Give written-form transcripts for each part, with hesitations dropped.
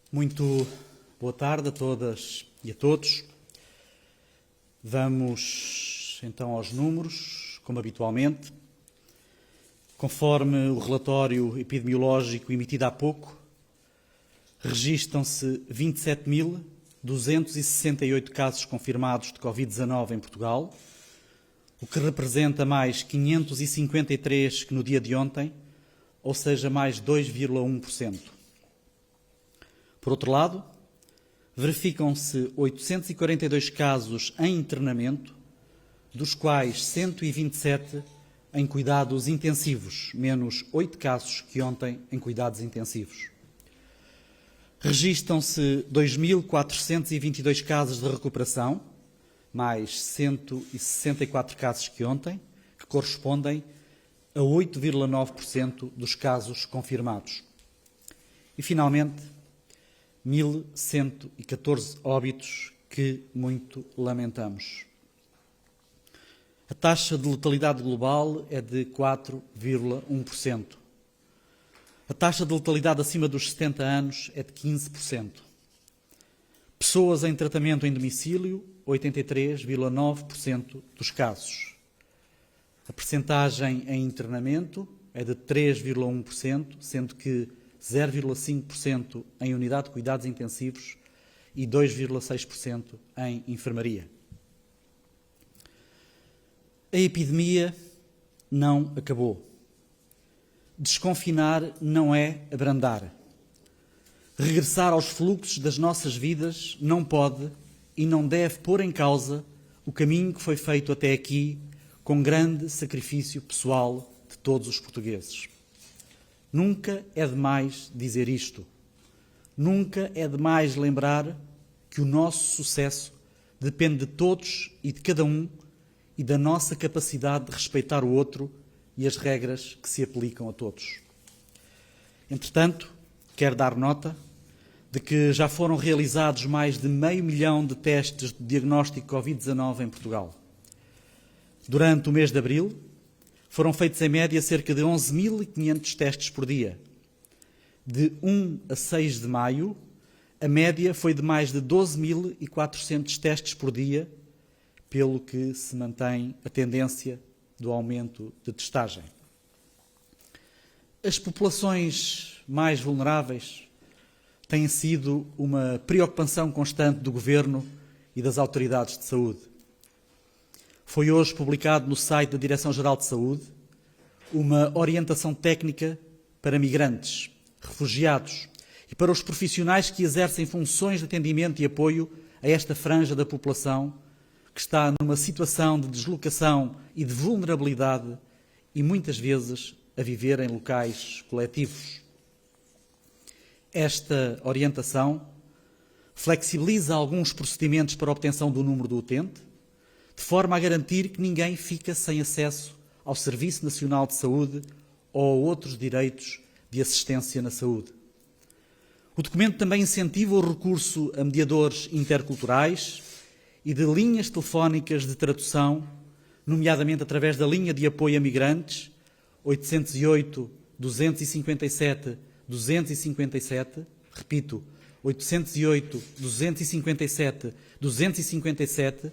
Muito boa tarde a todas e a todos. Vamos então aos números, como habitualmente. Conforme o relatório epidemiológico emitido há pouco, registam-se 27.268 casos confirmados de Covid-19 em Portugal, o que representa mais 553 que no dia de ontem, ou seja, mais 2,1%. Por outro lado, verificam-se 842 casos em internamento, dos quais 127 em cuidados intensivos, menos 8 casos que ontem em cuidados intensivos. Registam-se 2.422 casos de recuperação, mais 164 casos que ontem, que correspondem a 8,9% dos casos confirmados. E, finalmente, 1.114 óbitos que muito lamentamos. A taxa de letalidade global é de 4,1%. A taxa de letalidade acima dos 70 anos é de 15%. Pessoas em tratamento em domicílio, 83,9% dos casos. A percentagem em internamento é de 3,1%, sendo que 0,5% em unidade de cuidados intensivos e 2,6% em enfermaria. A epidemia não acabou. Desconfinar não é abrandar. Regressar aos fluxos das nossas vidas não pode e não deve pôr em causa o caminho que foi feito até aqui com grande sacrifício pessoal de todos os portugueses. Nunca é demais dizer isto. Nunca é demais lembrar que o nosso sucesso depende de todos e de cada um e da nossa capacidade de respeitar o outro e as regras que se aplicam a todos. Entretanto, quero dar nota de que já foram realizados mais de 500 mil de testes de diagnóstico Covid-19 em Portugal. Durante o mês de abril, foram feitos em média cerca de 11.500 testes por dia. De 1 a 6 de maio, a média foi de mais de 12.400 testes por dia, pelo que se mantém a tendência do aumento de testagem. As populações mais vulneráveis têm sido uma preocupação constante do Governo e das autoridades de saúde. Foi hoje publicado no site da Direção-Geral de Saúde uma orientação técnica para migrantes, refugiados e para os profissionais que exercem funções de atendimento e apoio a esta franja da população que está numa situação de deslocação e de vulnerabilidade e muitas vezes a viver em locais coletivos. Esta orientação flexibiliza alguns procedimentos para a obtenção do número do utente, de forma a garantir que ninguém fica sem acesso ao Serviço Nacional de Saúde ou a outros direitos de assistência na saúde. O documento também incentiva o recurso a mediadores interculturais e de linhas telefónicas de tradução, nomeadamente através da linha de apoio a migrantes 808 257 257, repito, 808 257 257,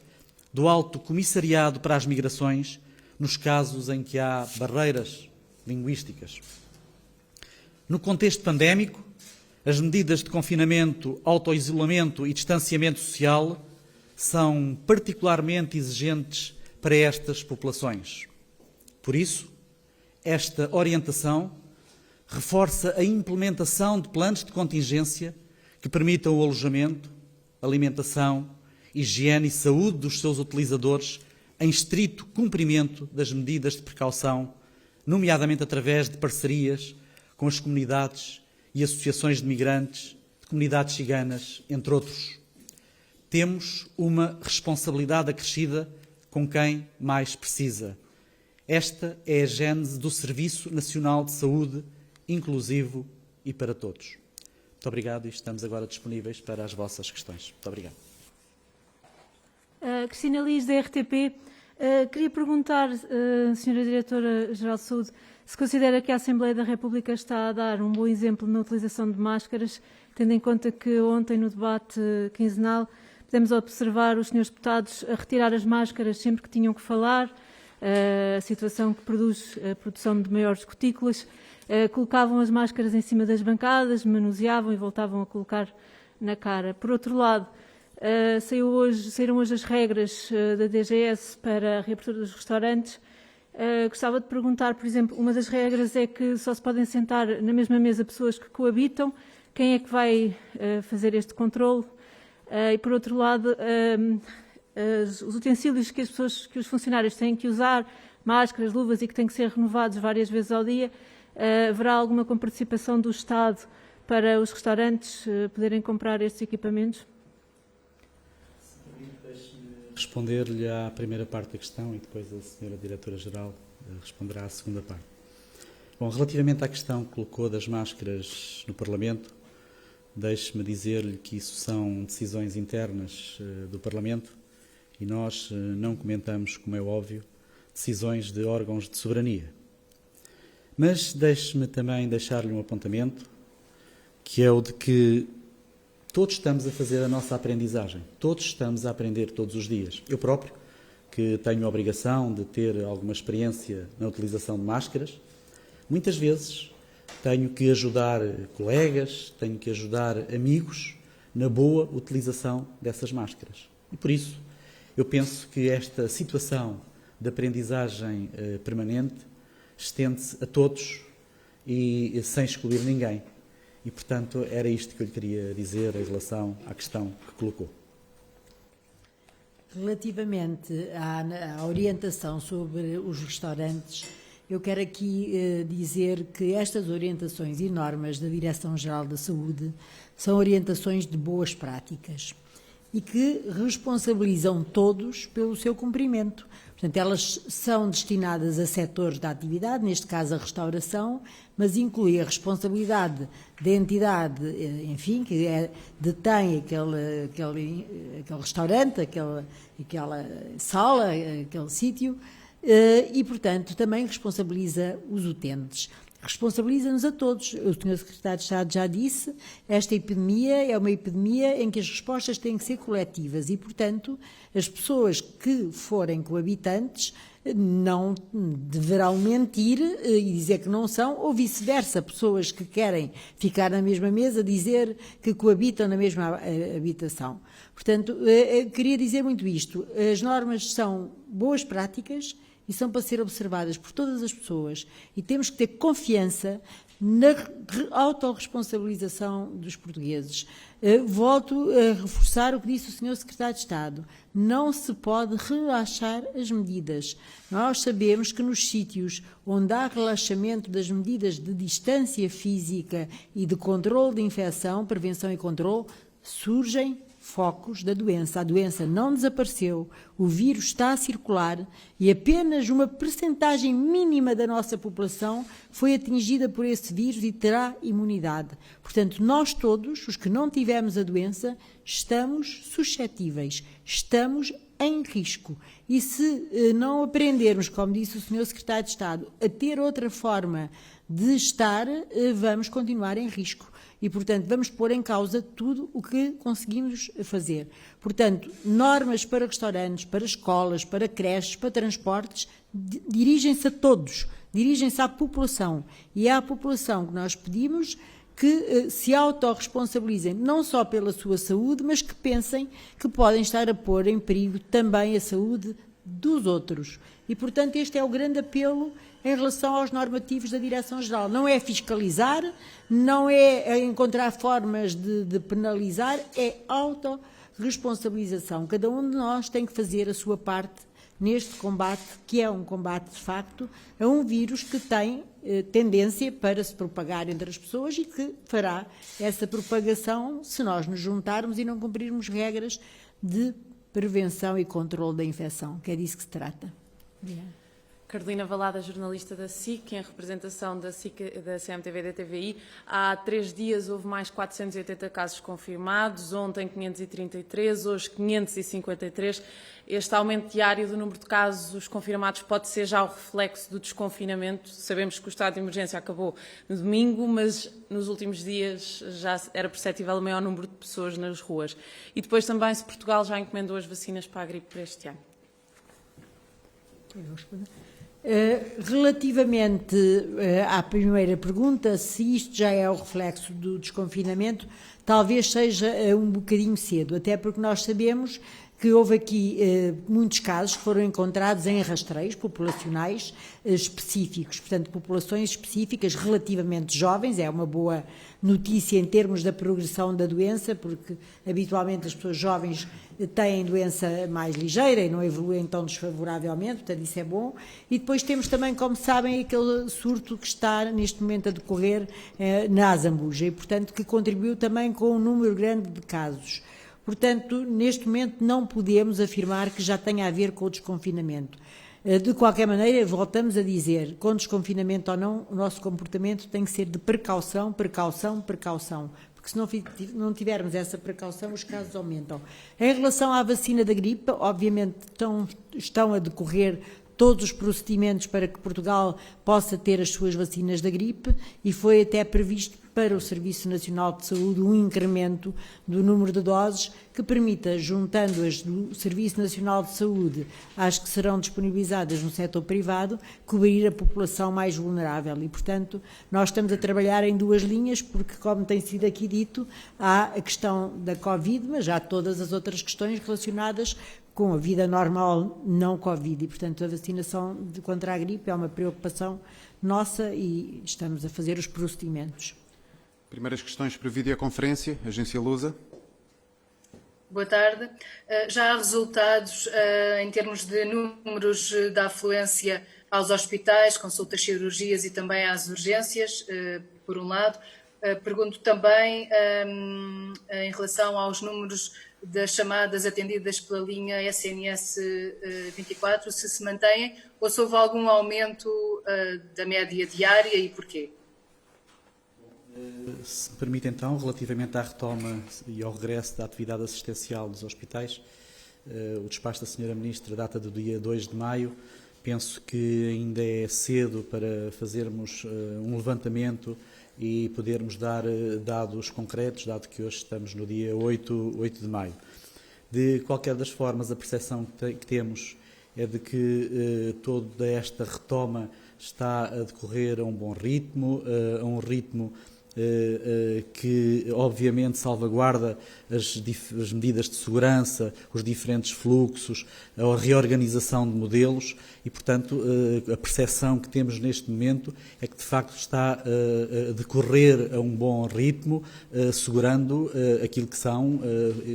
do Alto Comissariado para as Migrações, nos casos em que há barreiras linguísticas. No contexto pandémico, as medidas de confinamento, autoisolamento e distanciamento social são particularmente exigentes para estas populações. Por isso, esta orientação reforça a implementação de planos de contingência que permitam o alojamento, alimentação, higiene e saúde dos seus utilizadores em estrito cumprimento das medidas de precaução, nomeadamente através de parcerias com as comunidades e associações de migrantes, de comunidades ciganas, entre outros. Temos uma responsabilidade acrescida com quem mais precisa. Esta é a gênese do Serviço Nacional de Saúde, inclusivo e para todos. Muito obrigado e estamos agora disponíveis para as vossas questões. Muito obrigado. Cristina Liz, da RTP. Queria perguntar, Sra. Diretora-Geral de Saúde, se considera que a Assembleia da República está a dar um bom exemplo na utilização de máscaras, tendo em conta que ontem, no debate quinzenal, podemos observar os senhores deputados a retirar as máscaras sempre que tinham que falar, a situação que produz a produção de maiores gotículas, colocavam as máscaras em cima das bancadas, manuseavam e voltavam a colocar na cara. Por outro lado, saíram hoje as regras da DGS para a reabertura dos restaurantes. Gostava de perguntar, por exemplo, uma das regras é que só se podem sentar na mesma mesa pessoas que coabitam. Quem é que vai fazer este controle? E, por outro lado, os utensílios que os funcionários têm que usar, máscaras, luvas e que têm que ser renovados várias vezes ao dia, haverá alguma comparticipação do Estado para os restaurantes poderem comprar estes equipamentos? Responder-lhe à primeira parte da questão e depois a Sra. Diretora-Geral responderá à segunda parte. Bom, relativamente à questão que colocou das máscaras no Parlamento, deixe-me dizer-lhe que isso são decisões internas do Parlamento e nós não comentamos, como é óbvio, decisões de órgãos de soberania. Mas deixe-me também deixar-lhe um apontamento, que é o de que todos estamos a fazer a nossa aprendizagem. Todos estamos a aprender todos os dias. Eu próprio, que tenho a obrigação de ter alguma experiência na utilização de máscaras, muitas vezes tenho que ajudar colegas, tenho que ajudar amigos na boa utilização dessas máscaras. E por isso, eu penso que esta situação de aprendizagem permanente estende-se a todos e sem excluir ninguém. E, portanto, era isto que eu lhe queria dizer em relação à questão que colocou. Relativamente à orientação sobre os restaurantes, eu quero aqui dizer que estas orientações e normas da Direção-Geral da Saúde são orientações de boas práticas e que responsabilizam todos pelo seu cumprimento. Portanto, elas são destinadas a setores da atividade, neste caso a restauração, mas inclui a responsabilidade da entidade, enfim, que detém aquele restaurante, aquela sala, aquele sítio, e, portanto, também responsabiliza os utentes. Responsabiliza-nos a todos. O Sr. Secretário de Estado já disse, esta epidemia é uma epidemia em que as respostas têm que ser coletivas e, portanto, as pessoas que forem coabitantes não deverão mentir e dizer que não são, ou vice-versa, pessoas que querem ficar na mesma mesa dizer que coabitam na mesma habitação. Portanto, queria dizer muito isto. As normas são boas práticas e são para ser observadas por todas as pessoas e temos que ter confiança na autorresponsabilização dos portugueses. Volto a reforçar o que disse o Sr. Secretário de Estado. Não se pode relaxar as medidas. Nós sabemos que nos sítios onde há relaxamento das medidas de distância física e de controle de infecção, prevenção e controle, surgem focos da doença. A doença não desapareceu, o vírus está a circular e apenas uma percentagem mínima da nossa população foi atingida por esse vírus e terá imunidade. Portanto, nós todos, os que não tivemos a doença, estamos suscetíveis, estamos em risco. E se não aprendermos, como disse o Sr. Secretário de Estado, a ter outra forma de estar, vamos continuar em risco. E, portanto, vamos pôr em causa tudo o que conseguimos fazer. Portanto, normas para restaurantes, para escolas, para creches, para transportes, dirigem-se a todos, dirigem-se à população. E é à população que nós pedimos que se autorresponsabilizem, não só pela sua saúde, mas que pensem que podem estar a pôr em perigo também a saúde dos outros. E, portanto, este é o grande apelo em relação aos normativos da Direção-Geral. Não é fiscalizar, não é encontrar formas de penalizar, é autorresponsabilização. Cada um de nós tem que fazer a sua parte neste combate, que é um combate de facto, a um vírus que tem tendência para se propagar entre as pessoas e que fará essa propagação se nós nos juntarmos e não cumprirmos regras de prevenção e controle da infecção, que é disso que se trata. Obrigada. Carolina Valada, jornalista da SIC, em representação da SIC, da CMTV e da TVI. Há 3 dias houve mais 480 casos confirmados, ontem 533, hoje 553. Este aumento diário do número de casos confirmados pode ser já o reflexo do desconfinamento. Sabemos que o estado de emergência acabou no domingo, mas nos últimos dias já era perceptível o maior número de pessoas nas ruas. E depois também se Portugal já encomendou as vacinas para a gripe para este ano. Relativamente à primeira pergunta, se isto já é o reflexo do desconfinamento, talvez seja um bocadinho cedo, até porque nós sabemos que houve aqui muitos casos que foram encontrados em rastreios populacionais específicos, portanto, populações específicas relativamente jovens. É uma boa notícia em termos da progressão da doença, porque habitualmente as pessoas jovens têm doença mais ligeira e não evoluem tão desfavoravelmente, portanto isso é bom. E depois temos também, como sabem, aquele surto que está neste momento a decorrer na Azambuja e, portanto, que contribuiu também com um número grande de casos. Portanto, neste momento não podemos afirmar que já tenha a ver com o desconfinamento. De qualquer maneira, voltamos a dizer, com desconfinamento ou não, o nosso comportamento tem que ser de precaução, precaução, precaução, porque se não tivermos essa precaução, os casos aumentam. Em relação à vacina da gripe, obviamente estão a decorrer todos os procedimentos para que Portugal possa ter as suas vacinas da gripe e foi até previsto para o Serviço Nacional de Saúde um incremento do número de doses que permita, juntando-as do Serviço Nacional de Saúde às que serão disponibilizadas no setor privado, cobrir a população mais vulnerável. E, portanto, nós estamos a trabalhar em 2 linhas, porque, como tem sido aqui dito, há a questão da Covid, mas há todas as outras questões relacionadas com a vida normal não Covid. E, portanto, a vacinação contra a gripe é uma preocupação nossa e estamos a fazer os procedimentos. Primeiras questões para videoconferência, Agência Lusa. Boa tarde. Já há resultados em termos de números da afluência aos hospitais, consultas, cirurgias e também às urgências, por um lado. Pergunto também em relação aos números das chamadas atendidas pela linha SNS 24, se mantêm ou se houve algum aumento da média diária e porquê? Se me permite então, relativamente à retoma e ao regresso da atividade assistencial dos hospitais, o despacho da Sra. Ministra data do dia 2 de maio. Penso que ainda é cedo para fazermos um levantamento e podermos dar dados concretos, dado que hoje estamos no dia 8 de maio. De qualquer das formas, a percepção que temos é de que toda esta retoma está a decorrer a um bom ritmo, a um ritmo que obviamente salvaguarda as medidas de segurança, os diferentes fluxos, a reorganização de modelos e, portanto, a percepção que temos neste momento é que de facto está a decorrer a um bom ritmo, assegurando aquilo que são,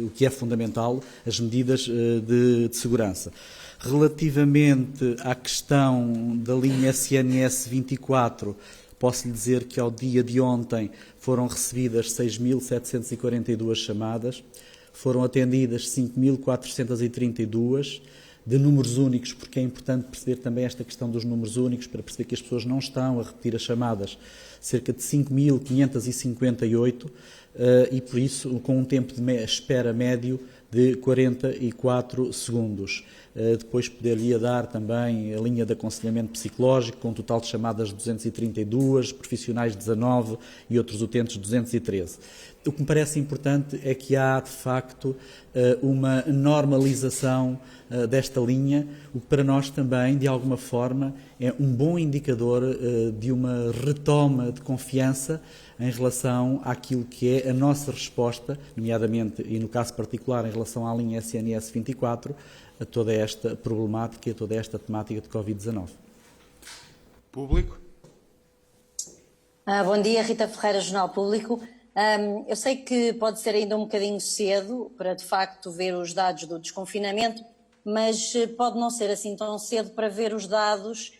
o que é fundamental, as medidas de segurança. Relativamente à questão da linha SNS 24, posso lhe dizer que ao dia de ontem foram recebidas 6.742 chamadas, foram atendidas 5.432 de números únicos, porque é importante perceber também esta questão dos números únicos, para perceber que as pessoas não estão a repetir as chamadas, cerca de 5.558, e por isso com um tempo de espera médio de 44 segundos. Depois poder-lhe dar também a linha de aconselhamento psicológico, com um total de chamadas 232, profissionais 19 e outros utentes 213. O que me parece importante é que há, de facto, uma normalização desta linha, o que para nós também, de alguma forma, é um bom indicador de uma retoma de confiança em relação àquilo que é a nossa resposta, nomeadamente, e no caso particular, em relação à linha SNS 24, a toda esta problemática e a toda esta temática de Covid-19. Público. Bom dia, Rita Ferreira, Jornal Público. Eu sei que pode ser ainda um bocadinho cedo para, de facto, ver os dados do desconfinamento, mas pode não ser assim tão cedo para ver os dados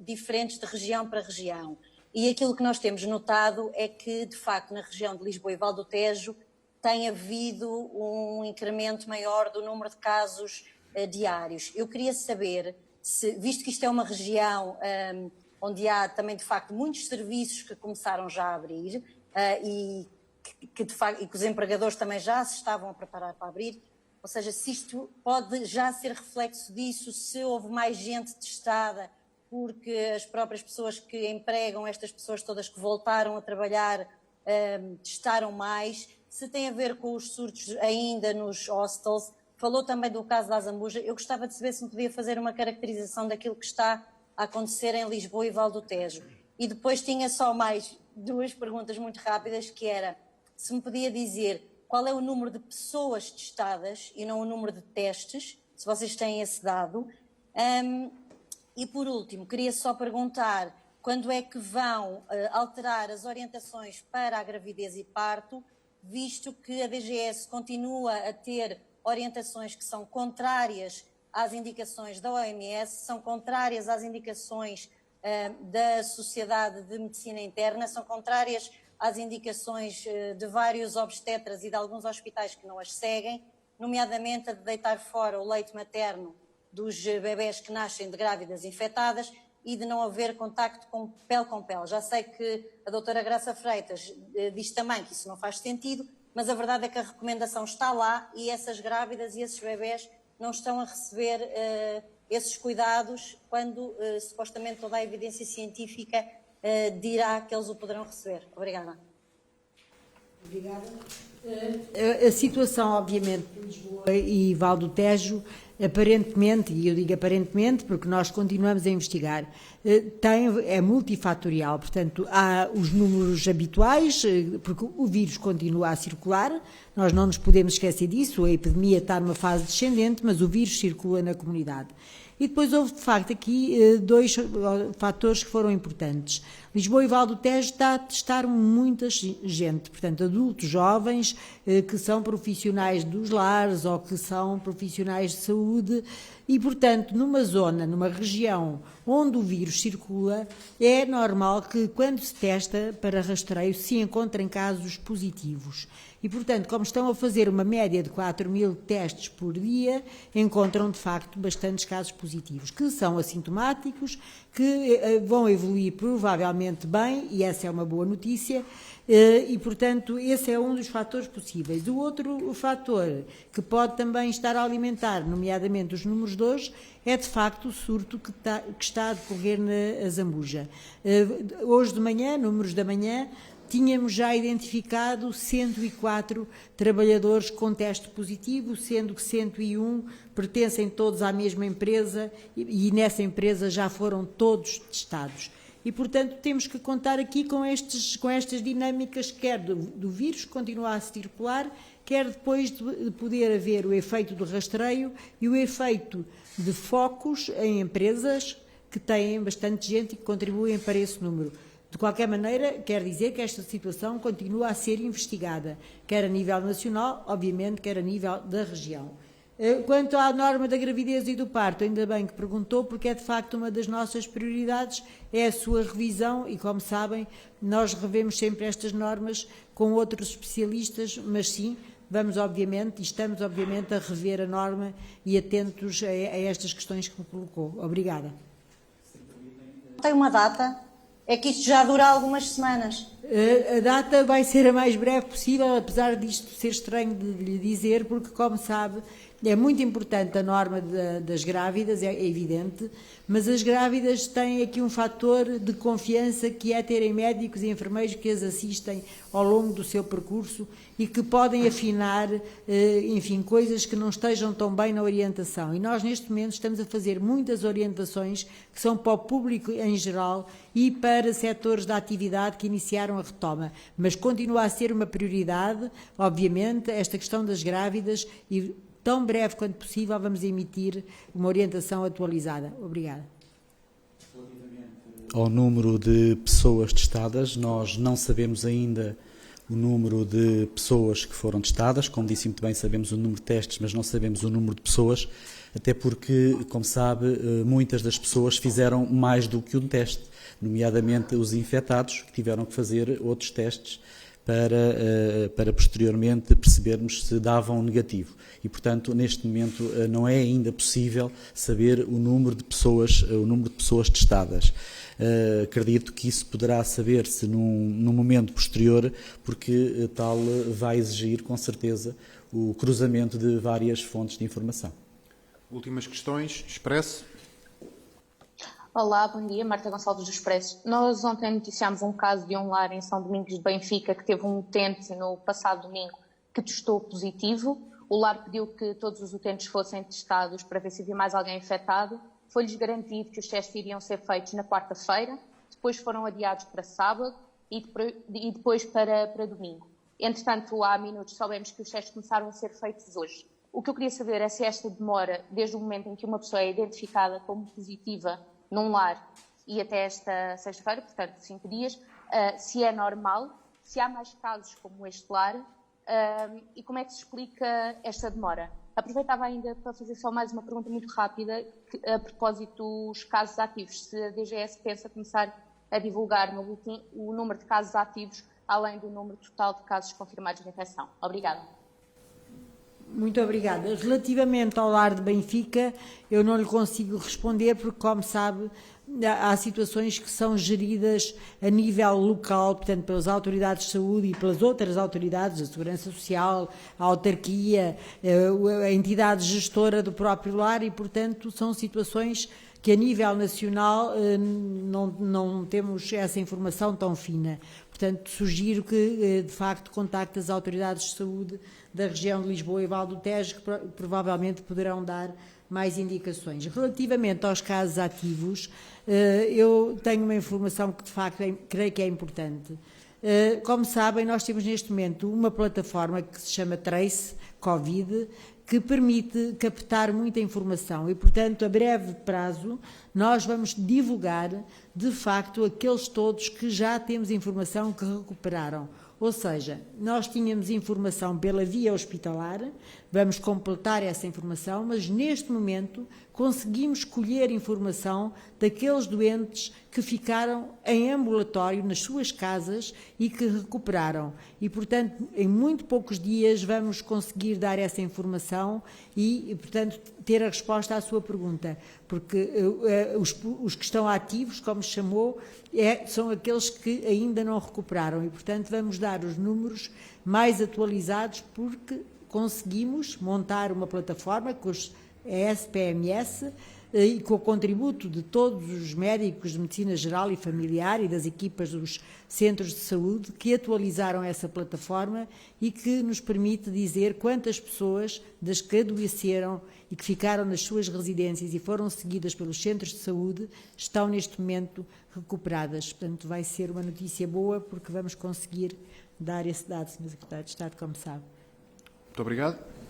diferentes de região para região. E aquilo que nós temos notado é que, de facto, na região de Lisboa e Val do Tejo tem havido um incremento maior do número de casos diários. Eu queria saber visto que isto é uma região onde há também, de facto, muitos serviços que começaram já a abrir e que os empregadores também já se estavam a preparar para abrir, ou seja, se isto pode já ser reflexo disso, se houve mais gente testada, porque as próprias pessoas que empregam estas pessoas todas que voltaram a trabalhar testaram mais, se tem a ver com os surtos ainda nos hostels. Falou também do caso da Azambuja. Eu gostava de saber se me podia fazer uma caracterização daquilo que está a acontecer em Lisboa e Val do Tejo. E depois tinha só mais 2 perguntas muito rápidas, que era se me podia dizer qual é o número de pessoas testadas e não o número de testes, se vocês têm esse dado. E por último, queria só perguntar quando é que vão alterar as orientações para a gravidez e parto, visto que a DGS continua a ter orientações que são contrárias às indicações da OMS, são contrárias às indicações da Sociedade de Medicina Interna, são contrárias às indicações de vários obstetras e de alguns hospitais que não as seguem, nomeadamente a de deitar fora o leite materno dos bebés que nascem de grávidas infectadas e de não haver contacto com pele. Já sei que a doutora Graça Freitas diz também que isso não faz sentido, mas a verdade é que a recomendação está lá e essas grávidas e esses bebés não estão a receber esses cuidados quando supostamente toda a evidência científica dirá que eles o poderão receber. Obrigada. Obrigada. A situação, obviamente, de Lisboa e Val do Tejo, aparentemente, e eu digo aparentemente porque nós continuamos a investigar, é multifatorial. Portanto, há os números habituais, porque o vírus continua a circular, nós não nos podemos esquecer disso, a epidemia está numa fase descendente, mas o vírus circula na comunidade. E depois houve, de facto, aqui 2 fatores que foram importantes. Lisboa e Val do Tejo está a testar muita gente, portanto, adultos, jovens, que são profissionais dos lares ou que são profissionais de saúde e, portanto, numa zona, numa região onde o vírus circula, é normal que, quando se testa para rastreio, se encontrem casos positivos. E, portanto, como estão a fazer uma média de 4.000 testes por dia, encontram, de facto, bastantes casos positivos, que são assintomáticos, que vão evoluir provavelmente bem, e essa é uma boa notícia, e, portanto, esse é um dos fatores possíveis. O outro fator que pode também estar a alimentar, nomeadamente os números de hoje, é, de facto, o surto que está a decorrer na Azambuja. Hoje de manhã, números da manhã, tínhamos já identificado 104 trabalhadores com teste positivo, sendo que 101 pertencem todos à mesma empresa e nessa empresa já foram todos testados. E, portanto, temos que contar aqui com estas dinâmicas, quer do vírus que continua a circular, quer depois de poder haver o efeito do rastreio e o efeito de focos em empresas que têm bastante gente e que contribuem para esse número. De qualquer maneira, quer dizer que esta situação continua a ser investigada, quer a nível nacional, obviamente, quer a nível da região. Quanto à norma da gravidez e do parto, ainda bem que perguntou, porque é de facto uma das nossas prioridades, é a sua revisão e, como sabem, nós revemos sempre estas normas com outros especialistas, mas sim, vamos obviamente, e estamos obviamente a rever a norma e atentos a estas questões que me colocou. Obrigada. Tem uma data? É que isto já dura algumas semanas. A data vai ser a mais breve possível, apesar disto ser estranho de lhe dizer, porque, como sabe, é muito importante a norma das grávidas, é evidente, mas as grávidas têm aqui um fator de confiança que é terem médicos e enfermeiros que as assistem ao longo do seu percurso e que podem afinar, enfim, coisas que não estejam tão bem na orientação. E nós, neste momento, estamos a fazer muitas orientações que são para o público em geral e para setores da atividade que iniciaram a retoma. Mas continua a ser uma prioridade, obviamente, esta questão das grávidas e, tão breve quanto possível, vamos emitir uma orientação atualizada. Obrigada. Ao número de pessoas testadas, nós não sabemos ainda o número de pessoas que foram testadas. Como disse muito bem, sabemos o número de testes, mas não sabemos o número de pessoas, até porque, como sabe, muitas das pessoas fizeram mais do que um teste, nomeadamente os infectados, que tiveram que fazer outros testes para posteriormente percebermos se davam negativo. E, portanto, neste momento não é ainda possível saber o número de pessoas testadas. Acredito que isso poderá saber-se num momento posterior, porque tal vai exigir, com certeza, o cruzamento de várias fontes de informação. Últimas questões. Expresso. Olá, bom dia. Marta Gonçalves do Expresso. Nós ontem noticiámos um caso de um lar em São Domingos de Benfica que teve um utente no passado domingo que testou positivo. O lar pediu que todos os utentes fossem testados para ver se havia mais alguém infectado. Foi-lhes garantido que os testes iriam ser feitos na quarta-feira, depois foram adiados para sábado e depois para domingo. Entretanto, há minutos soubemos que os testes começaram a ser feitos hoje. O que eu queria saber é se esta demora, desde o momento em que uma pessoa é identificada como positiva num lar e até esta sexta-feira, portanto 5 dias, se é normal, se há mais casos como este lar e como é que se explica esta demora. Aproveitava ainda para fazer só mais uma pergunta muito rápida a propósito dos casos ativos. Se a DGS pensa começar a divulgar no boletim o número de casos ativos, além do número total de casos confirmados de infecção. Obrigada. Muito obrigada. Relativamente ao lar de Benfica, eu não lhe consigo responder porque, como sabe, há situações que são geridas a nível local, portanto, pelas autoridades de saúde e pelas outras autoridades, a Segurança Social, a autarquia, a entidade gestora do próprio lar e, portanto, são situações que a nível nacional não temos essa informação tão fina. Portanto, sugiro que, de facto, contacte as autoridades de saúde da região de Lisboa e Val do Tejo, que provavelmente poderão dar mais indicações. Relativamente aos casos ativos, eu tenho uma informação que, de facto, creio que é importante. Como sabem, nós temos neste momento uma plataforma que se chama Trace Covid, que permite captar muita informação e, portanto, a breve prazo, nós vamos divulgar, de facto, aqueles todos que já temos informação que recuperaram. Ou seja, nós tínhamos informação pela via hospitalar, vamos completar essa informação, mas neste momento conseguimos colher informação daqueles doentes que ficaram em ambulatório nas suas casas e que recuperaram. E, portanto, em muito poucos dias vamos conseguir dar essa informação e portanto, ter a resposta à sua pergunta. Porque os que estão ativos, como chamou, são aqueles que ainda não recuperaram. E, portanto, vamos dar os números mais atualizados porque conseguimos montar uma plataforma com os SPMS e com o contributo de todos os médicos de medicina geral e familiar e das equipas dos centros de saúde que atualizaram essa plataforma e que nos permite dizer quantas pessoas das que adoeceram e que ficaram nas suas residências e foram seguidas pelos centros de saúde estão neste momento recuperadas. Portanto, vai ser uma notícia boa porque vamos conseguir dar esse dado, Sr. Secretário de Estado, como sabe. Muito obrigado.